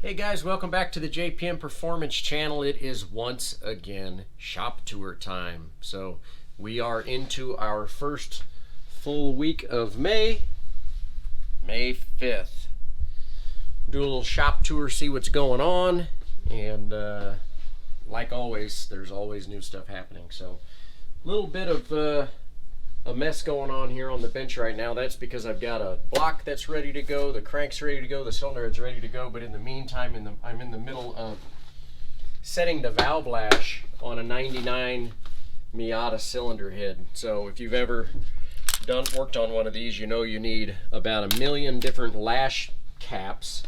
Hey guys, welcome back to the JPM Performance channel. It is once again shop tour time. So we are into our first full week of May 5th. Do a little shop tour, see what's going on, and like always, there's always new stuff happening. So a little bit of a mess going on here on the bench right now. That's because I've got a block that's ready to go, the crank's ready to go, the cylinder head's ready to go, but in the meantime I'm in the middle of setting the valve lash on a 99 Miata cylinder head. So if you've ever worked on one of these, you know you need about 1 million different lash caps,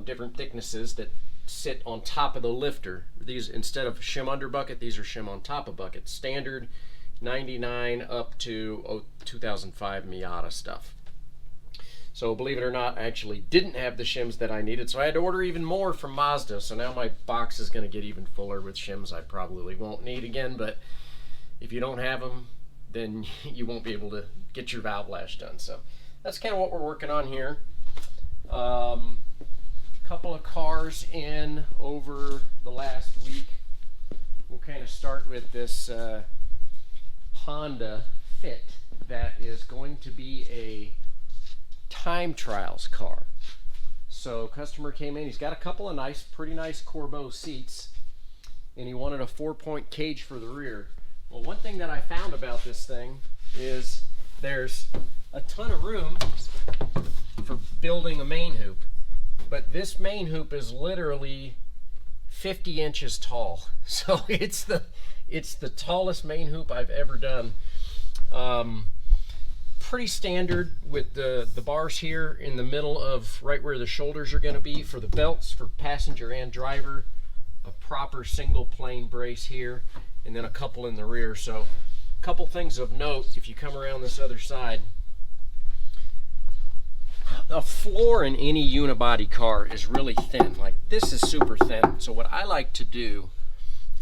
different thicknesses that sit on top of the lifter. These, instead of shim under bucket, these are shim on top of bucket. Standard 99 up to 2005 Miata stuff. So believe it or not, I actually didn't have the shims that I needed, so I had to order even more from Mazda. So now my box is going to get even fuller with shims I probably won't need again, but if you don't have them, then you won't be able to get your valve lash done. So that's kind of what we're working on here. Couple of cars in over the last week. We'll kind of start with this Honda Fit that is going to be a time trials car. So customer came in, he's got a couple of pretty nice Corbeau seats, and he wanted a 4-point cage for the rear. Well, one thing that I found about this thing is there's a ton of room for building a main hoop, but this main hoop is literally 50 inches tall. So it's the tallest main hoop I've ever done. Pretty standard with the bars here in the middle of right where the shoulders are going to be for the belts for passenger and driver. A proper single plane brace here, and then a couple in the rear. So a couple things of note if you come around this other side. A floor in any unibody car is really thin. Like, this is super thin. So what I like to do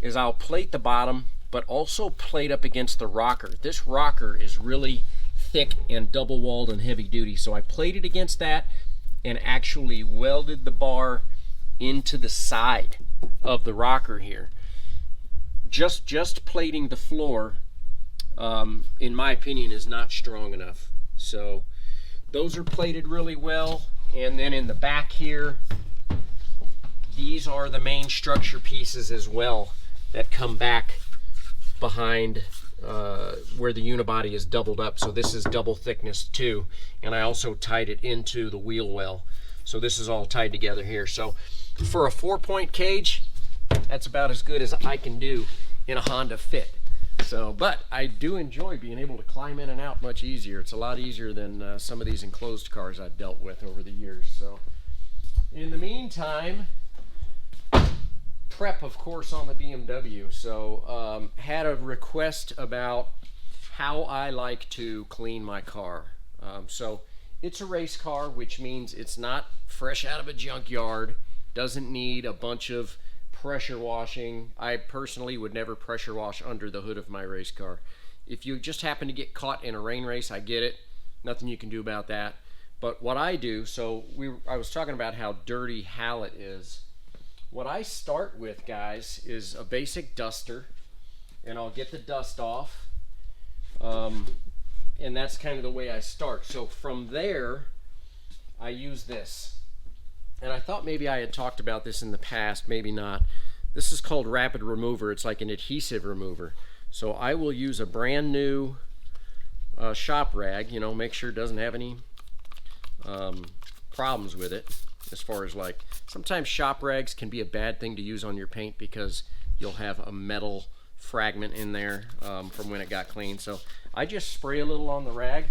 is I'll plate the bottom, but also plate up against the rocker. This rocker is really thick and double walled and heavy duty. So I plated against that and actually welded the bar into the side of the rocker here. Just plating the floor, in my opinion, is not strong enough. So those are plated really well. And then in the back here, these are the main structure pieces as well that come back behind where the unibody is doubled up. So this is double thickness too. And I also tied it into the wheel well. So this is all tied together here. So for a 4-point cage, that's about as good as I can do in a Honda Fit. So, but I do enjoy being able to climb in and out much easier. It's a lot easier than some of these enclosed cars I've dealt with over the years. So in the meantime, prep, of course, on the BMW. So had a request about how I like to clean my car. So it's a race car, which means it's not fresh out of a junkyard, doesn't need a bunch of pressure washing. I personally would never pressure wash under the hood of my race car. If you just happen to get caught in a rain race, I get it. Nothing you can do about that. But what I do, so I was talking about how dirty Hallett is. What I start with, guys, is a basic duster, and I'll get the dust off, and that's kind of the way I start. So from there, I use this. And I thought maybe I had talked about this in the past, maybe not. This is called Rapid Remover. It's like an adhesive remover. So I will use a brand new shop rag, make sure it doesn't have any problems with it. As far as, like, sometimes shop rags can be a bad thing to use on your paint because you'll have a metal fragment in there from when it got cleaned. So I just spray a little on the rag,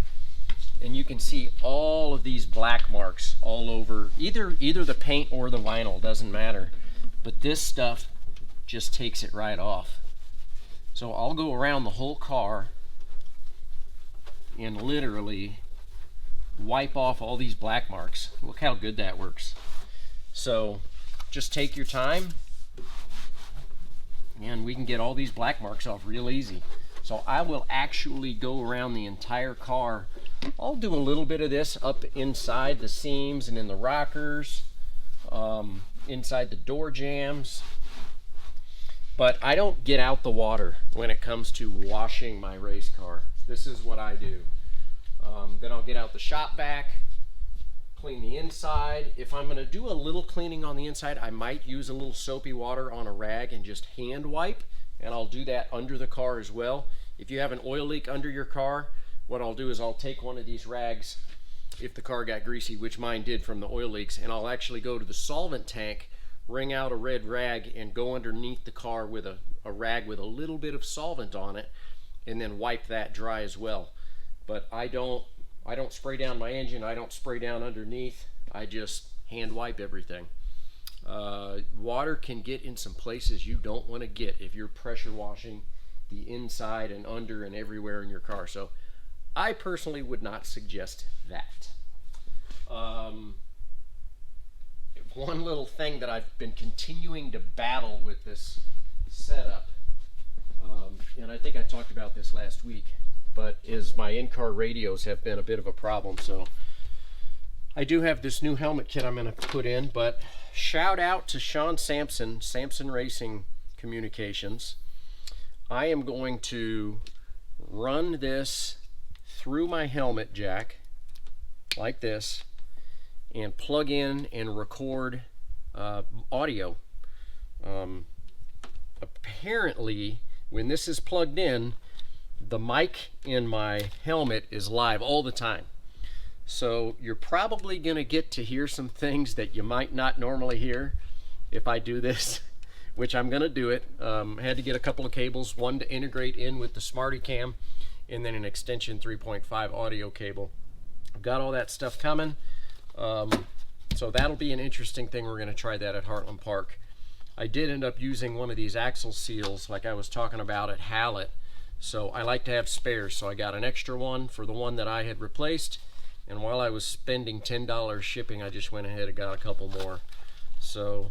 and you can see all of these black marks all over either the paint or the vinyl, doesn't matter. But this stuff just takes it right off. So I'll go around the whole car and literally wipe off all these black marks. Look how good that works. So just take your time, and we can get all these black marks off real easy. So I will actually go around the entire car. I'll do a little bit of this up inside the seams and in the rockers, inside the door jambs. But I don't get out the water when it comes to washing my race car. This is what I do. Then I'll get out the shop vac, clean the inside. If I'm gonna do a little cleaning on the inside, I might use a little soapy water on a rag and just hand wipe, and I'll do that under the car as well. If you have an oil leak under your car, what I'll do is I'll take one of these rags, if the car got greasy, which mine did from the oil leaks, and I'll actually go to the solvent tank, wring out a red rag, and go underneath the car with a rag with a little bit of solvent on it, and then wipe that dry as well. But I don't spray down my engine, I don't spray down underneath, I just hand wipe everything. Water can get in some places you don't want to get if you're pressure washing the inside and under and everywhere in your car. So I personally would not suggest that. One little thing that I've been continuing to battle with this setup, and I think I talked about this last week, but is my in-car radios have been a bit of a problem. So I do have this new helmet kit I'm going to put in, but shout out to Sean Sampson, Sampson Racing Communications. I am going to run this through my helmet jack like this and plug in and record audio. Apparently when this is plugged in, the mic in my helmet is live all the time. So you're probably going to get to hear some things that you might not normally hear if I do this, which I'm going to do it. I had to get a couple of cables, one to integrate in with the Smarty Cam, and then an extension 3.5 audio cable. I've got all that stuff coming. So that'll be an interesting thing. We're going to try that at Heartland Park. I did end up using one of these axle seals like I was talking about at Hallett. So I like to have spares. So I got an extra one for the one that I had replaced. And while I was spending $10 shipping, I just went ahead and got a couple more. So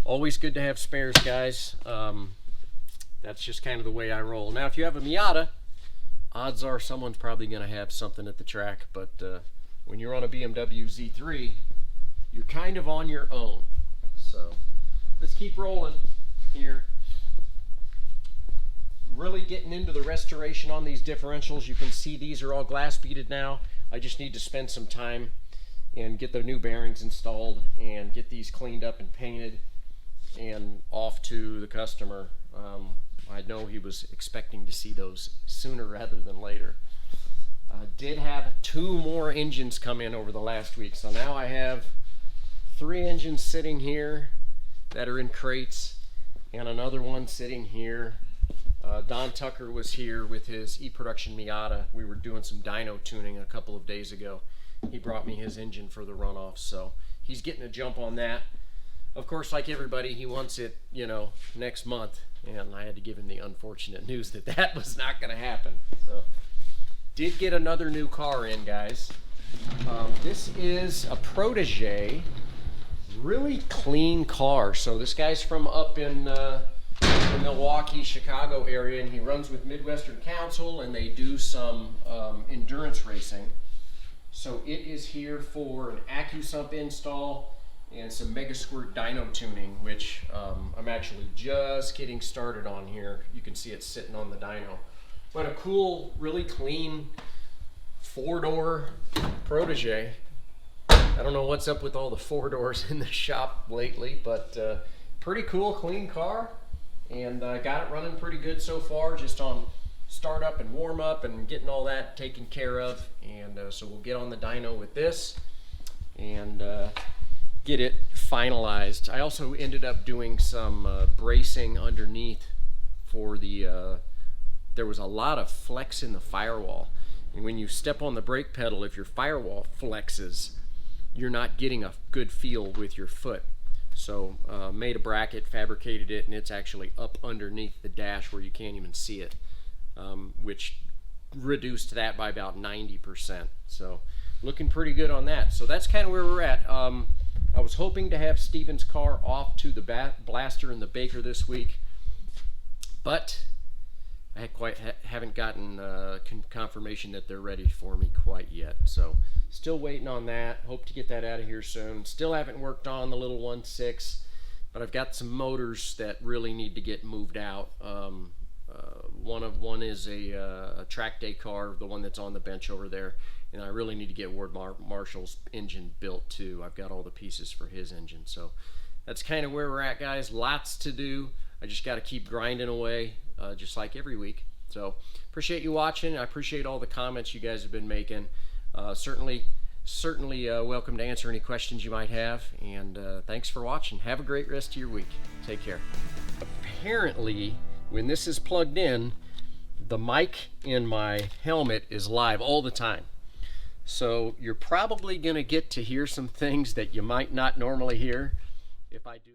always good to have spares, guys. That's just kind of the way I roll. Now, if you have a Miata, odds are someone's probably going to have something at the track. But when you're on a BMW Z3, you're kind of on your own. So let's keep rolling here. Really getting into the restoration on these differentials. You can see these are all glass beaded now. I just need to spend some time and get the new bearings installed and get these cleaned up and painted and off to the customer. I know he was expecting to see those sooner rather than later. Did have 2 more engines come in over the last week. So now I have 3 engines sitting here that are in crates and another one sitting here. Don Tucker was here with his e-production Miata. We were doing some dyno tuning a couple of days ago. He brought me his engine for the runoff, so he's getting a jump on that. Of course, like everybody, he wants it, you know, next month, and I had to give him the unfortunate news that that was not going to happen. So, did get another new car in, guys. This is a Protege, really clean car. So this guy's from up in the Milwaukee, Chicago area, and he runs with Midwestern Council, and they do some endurance racing. So it is here for an Acusump install and some Mega-Squirt Dyno tuning, which I'm actually just getting started on here. You can see it sitting on the dyno. But a cool, really clean 4-door Protege. I don't know what's up with all the 4 doors in the shop lately, but pretty cool, clean car. And got it running pretty good so far, just on start up and warm up and getting all that taken care of. And so we'll get on the dyno with this and get it finalized. I also ended up doing some bracing underneath for the, there was a lot of flex in the firewall. And when you step on the brake pedal, if your firewall flexes, you're not getting a good feel with your foot. So made a bracket, fabricated it, and it's actually up underneath the dash where you can't even see it, which reduced that by about 90%. So looking pretty good on that. So that's kind of where we're at. I was hoping to have Steven's car off to the blaster and the baker this week, but I haven't gotten confirmation that they're ready for me quite yet. So Still waiting on that. Hope to get that out of here soon. Still haven't worked on the little 1.6, but I've got some motors that really need to get moved out. One is a track day car, the one that's on the bench over there, and I really need to get Ward Marshall's engine built too. I've got all the pieces for his engine, so that's kind of where we're at, guys. Lots to do. I just got to keep grinding away, just like every week. So appreciate you watching. I appreciate all the comments you guys have been making. Certainly welcome to answer any questions you might have, and thanks for watching. Have a great rest of your week. Take care. Apparently, when this is plugged in, the mic in my helmet is live all the time. So you're probably going to get to hear some things that you might not normally hear if I do.